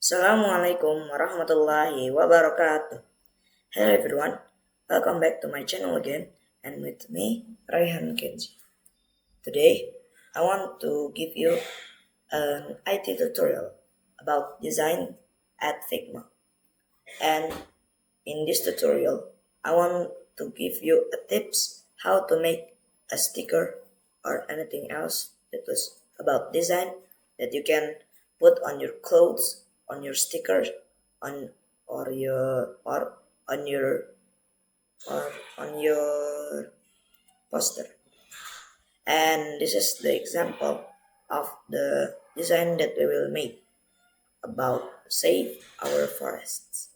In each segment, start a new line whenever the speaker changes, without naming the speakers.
Assalamualaikum warahmatullahi wabarakatuh. Hello everyone, welcome back to my channel again and with me, Rayhan Kenzie. Today, I want to give you an IT tutorial about design at Figma. And in this tutorial, I want to give you a tips how to make a sticker or anything else that was about design that you can put on your clothes, on your stickers, on or your or on your or on your poster. And this is the example of the design that we will make about save our forests.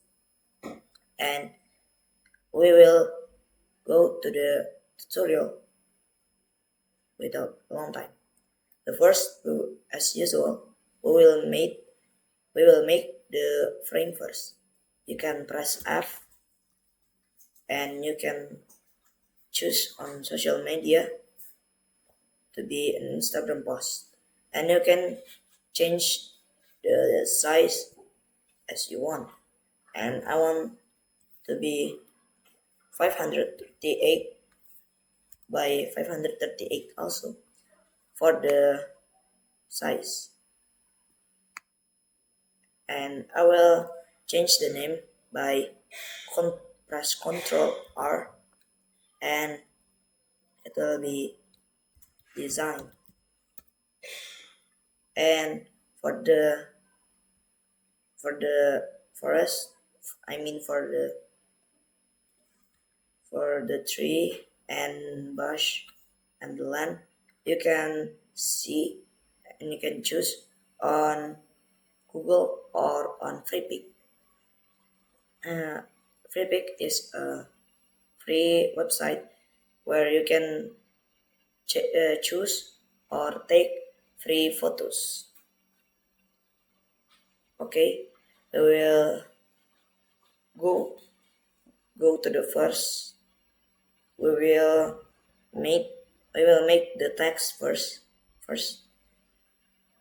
And we will go to the tutorial without a long time. The first, as usual, we will make the frame first. You can press F and you can choose on social media to be an Instagram post, and you can change the size as you want. And I want to be 538 by 538 also for the size. And I will change the name by press Ctrl R, and it will be design. And for the forest, I mean for the tree and bush and the land, you can see and you can choose on Google or on Freepik. Freepik is a free website where you can choose or take free photos. Okay, we will go to the first. We will make the text first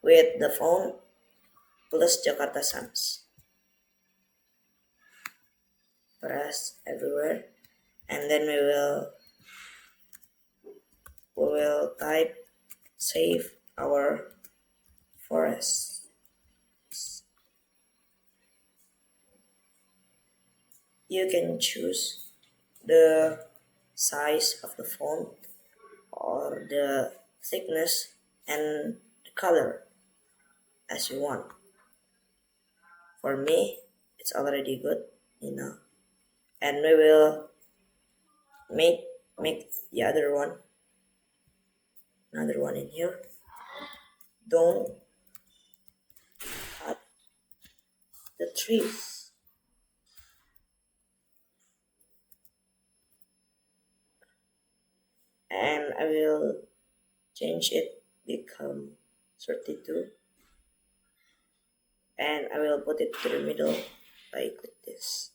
with the font plus Jakarta Suns. Press everywhere, and then we will type save our forest. You can choose the size of the font or the thickness and the color as you want. For me, it's already good, and we will make the other one, another one in here. Don't cut the trees. And I will change it become 32, and I will put it to the middle by click this.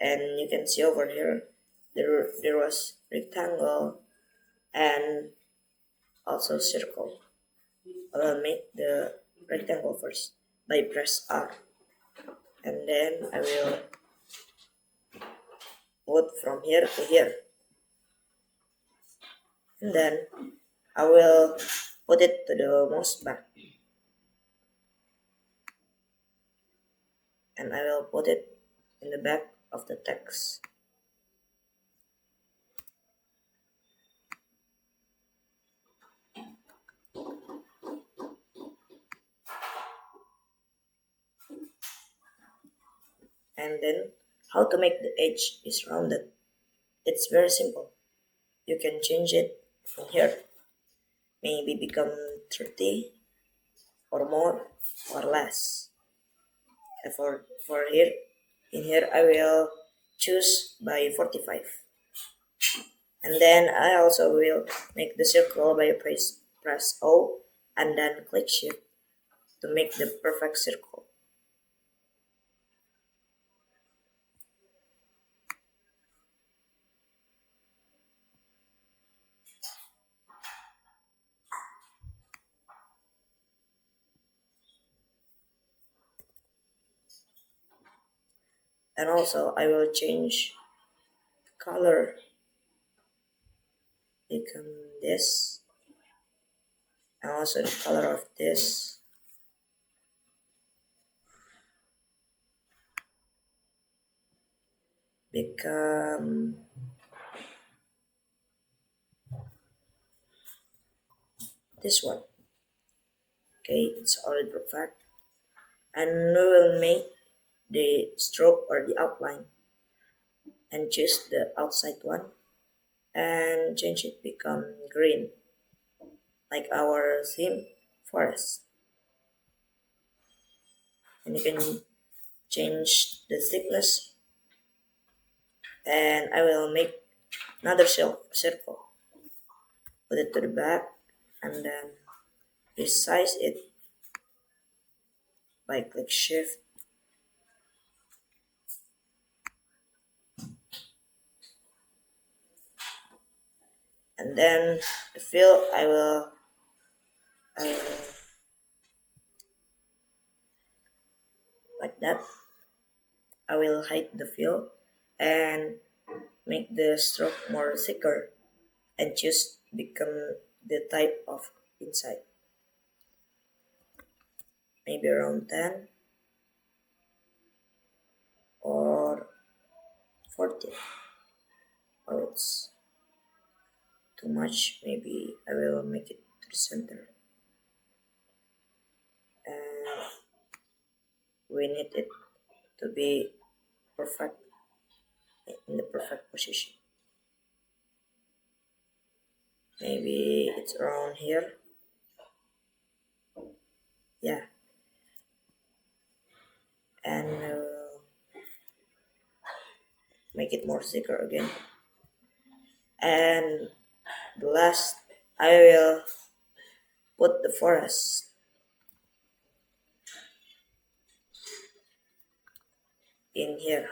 And you can see over here there was rectangle and also circle. I will make the rectangle first by press R, and then I will put from here to here, and then I will put it to the most back, and I will put it in the back of the text. And then how to make the edge is rounded. It's very simple. You can change it from here. Maybe become 30 or more or less. And for here, in here I will choose by 45. And then I also will make the circle by press O and then click shift to make the perfect circle. And also I will change color, become this, and also the color of this become this one. Okay, it's already perfect. And we will make the stroke or the outline and choose the outside one and change it become green like our theme forest. And you can change the thickness, and I will make another circle, put it to the back, and then resize it by click shift, and then the fill I will like that. I will hide the fill and make the stroke more thicker and choose become the type of inside, maybe around 10 or 14. Oh, it's too much. Maybe I will make it to the center, and we need it to be perfect, in the perfect position. Maybe it's around here. Yeah, and I will make it more thicker again. And the last, I will put the forest in here.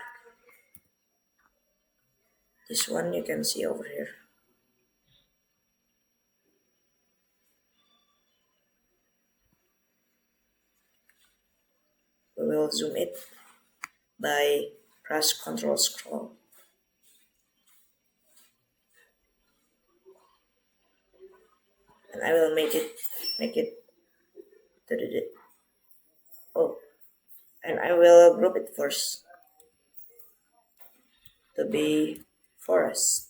This one you can see over here. We will zoom it by press Ctrl scroll. And I will make it to the oh, and I will group it first to be forest.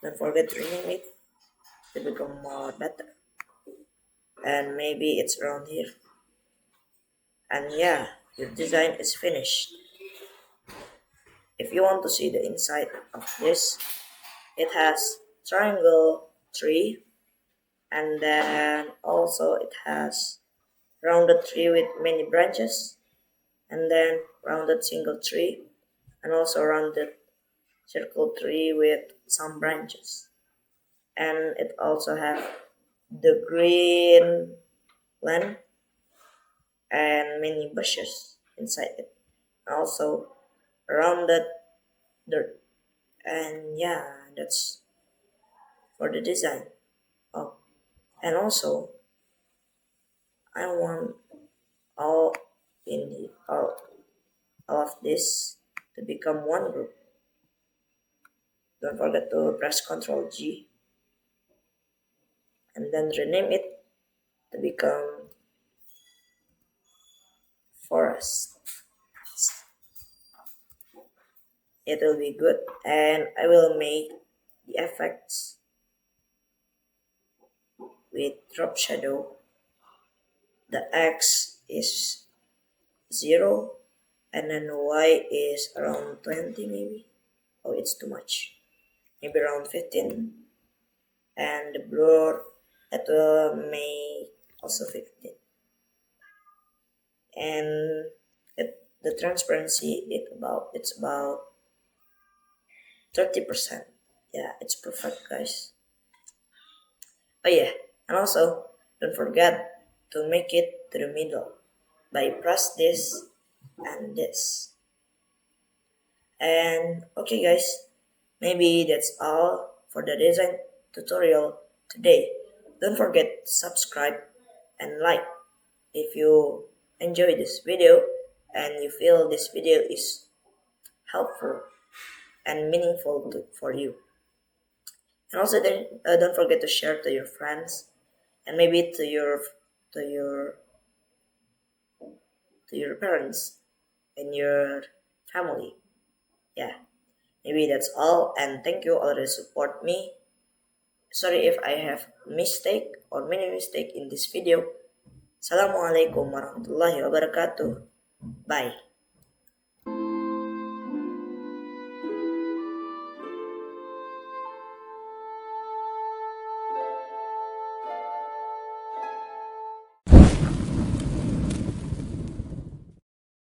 Don't forget to rename it to become more better. And maybe it's around here. And yeah, your design is finished. If you want to see the inside of this, it has triangle tree, and then also it has rounded tree with many branches, and then rounded single tree, and also rounded circle tree with some branches. And it also have the green land and many bushes inside it. Also rounded dirt. And yeah, that's for the design. Oh, and also I want all all of this to become one group. Don't forget to press Ctrl G and then rename it to become forest. It will be good, and I will make the effects with drop shadow. The X is 0, and then Y is around 20 maybe. Oh, it's too much. Maybe around 15. And the blur, that will make also 15. And the transparency it's about 30%. Yeah, it's perfect, guys. Oh yeah, and also don't forget to make it to the middle by press this and this. And okay, guys, maybe that's all for the design tutorial today. Don't forget to subscribe and like if you enjoy this video, and you feel this video is helpful and meaningful for you. And also, then don't forget to share to your friends and maybe to your to your parents and your family. Yeah, maybe that's all. And thank you already support me. Sorry if I have mistake or many mistake in this video. Assalamualaikum warahmatullahi wabarakatuh. Bye.